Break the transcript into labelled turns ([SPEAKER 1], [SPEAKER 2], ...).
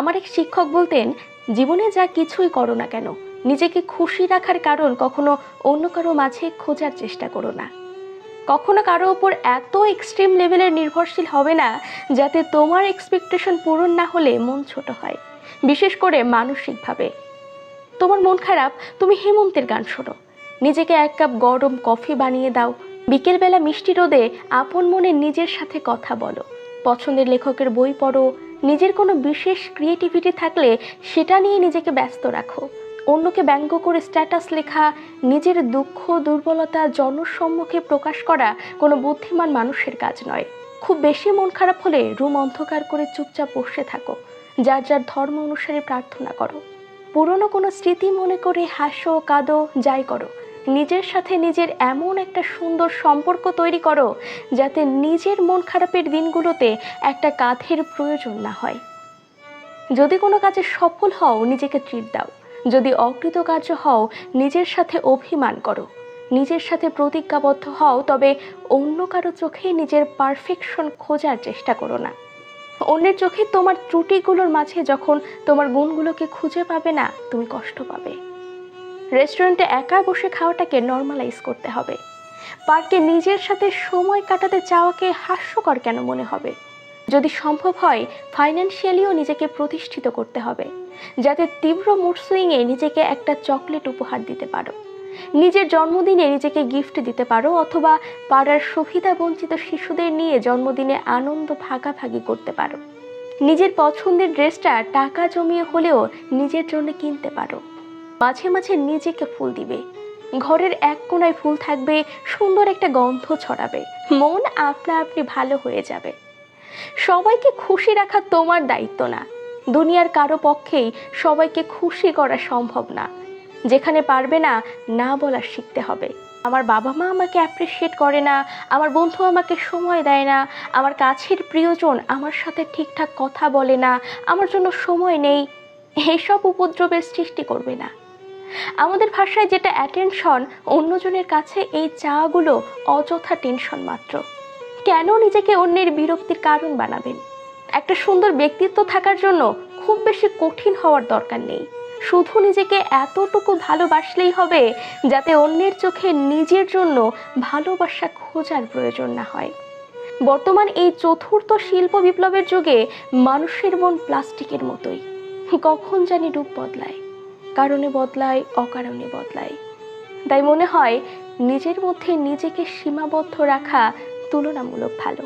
[SPEAKER 1] আমার এক শিক্ষক বলতেন, জীবনে যা কিছুই করো না কেন, নিজেকে খুশি রাখার কারণ কখনো অন্য কারো মাঝে খোঁজার চেষ্টা করো না। কখনো কারো ওপর এত এক্সট্রিম লেভেলের নির্ভরশীল হবে না যাতে তোমার এক্সপেকটেশন পূরণ না হলে মন ছোট হয়, বিশেষ করে মানসিকভাবে। তোমার মন খারাপ, তুমি হেমন্তের গান শোনো, নিজেকে এক কাপ গরম কফি বানিয়ে দাও, বিকেলবেলা মিষ্টি রোদে আপন মনে নিজের সাথে কথা বলো, পছন্দের লেখকের বই পড়ো, নিজের কোনো বিশেষ ক্রিয়েটিভিটি থাকলে সেটা নিয়ে নিজেকে ব্যস্ত রাখো। অন্যকে ব্যঙ্গ করে স্ট্যাটাস লেখা, নিজের দুঃখ দুর্বলতা জনসম্মুখে প্রকাশ করা কোনো বুদ্ধিমান মানুষের কাজ নয়। খুব বেশি মন খারাপ হলে রুম অন্ধকার করে চুপচাপ বসে থাকো, যার যার ধর্ম অনুসারে প্রার্থনা করো, পুরনো কোনো স্মৃতি মনে করে হাসো কাঁদো, যাই করো, নিজের সাথে নিজের এমন একটা সুন্দর সম্পর্ক তৈরি করো যাতে নিজের মন খারাপের দিনগুলোতে একটা কাঁধের প্রয়োজন না হয়। যদি কোনো কাজে সফল হও, নিজেকে ট্রিট দাও। যদি অকৃতকার্য হও, নিজের সাথে অভিমান করো। নিজের সাথে প্রতিজ্ঞাবদ্ধ হও, তবে অন্য কারো চোখে নিজের পারফেকশন খোঁজার চেষ্টা করো না। অন্যের চোখে তোমার ত্রুটিগুলোর মাঝে যখন তোমার গুণগুলোকে খুঁজে পাবে না, তুমি কষ্ট পাবে। রেস্টুরেন্টে একা বসে খাওয়াটাকে নর্মালাইজ করতে হবে। পার্কে নিজের সাথে সময় কাটাতে চাওয়াকে হাস্যকর কেন মনে হবে? যদি সম্ভব হয়, ফাইন্যান্সিয়ালিও নিজেকে প্রতিষ্ঠিত করতে হবে, যাতে তীব্র মুড সুইংয়ে নিজেকে একটা চকলেট উপহার দিতে পারো, নিজের জন্মদিনে নিজেকে গিফট দিতে পারো, অথবা পাড়ার সুবিধা বঞ্চিত শিশুদের নিয়ে জন্মদিনে আনন্দ ভাগাভাগি করতে পারো। নিজের পছন্দের ড্রেসটা টাকা জমিয়ে হলেও নিজের জন্য কিনতে পারো। মাঝে মাঝে নিজেকে ফুল দিবে, ঘরের এক কোণায় ফুল থাকবে, সুন্দর একটা গন্ধ ছড়াবে, মন আপনা আপনি ভালো হয়ে যাবে। সবাইকে খুশি রাখা তোমার দায়িত্ব না। দুনিয়ার কারো পক্ষেই সবাইকে খুশি করা সম্ভব না। যেখানে পারবে না, না বলা শিখতে হবে। আমার বাবা মা আমাকে অ্যাপ্রিসিয়েট করে না, আমার বন্ধু আমাকে সময় দেয় না, আমার কাছের প্রিয়জন আমার সাথে ঠিকঠাক কথা বলে না, আমার জন্য সময় নেই, এইসব উপদ্রবের সৃষ্টি করবে না। আমাদের ভাষায় যেটা অ্যাটেনশন, অন্যজনের কাছে এই চাওয়াগুলো অযথা টেনশন মাত্র। কেন নিজেকে অন্যের বিরক্তির কারণ বানাবেন? একটা সুন্দর ব্যক্তিত্ব থাকার জন্য খুব বেশি কঠিন হওয়ার দরকার নেই। শুধু নিজেকে এতটুকু ভালোবাসলেই হবে যাতে অন্যের চোখে নিজের জন্য ভালোবাসা খোঁজার প্রয়োজন না হয়। বর্তমান এই চতুর্থ শিল্প বিপ্লবের যুগে মানুষের মন প্লাস্টিকের মতোই, কখন জানি রূপ বদলায়, কারণে বদলায়, অকারণে বদলায়। তাই মনে হয় নিজের মধ্যে নিজেকে সীমাবদ্ধ রাখা তুলনামূলক ভালো।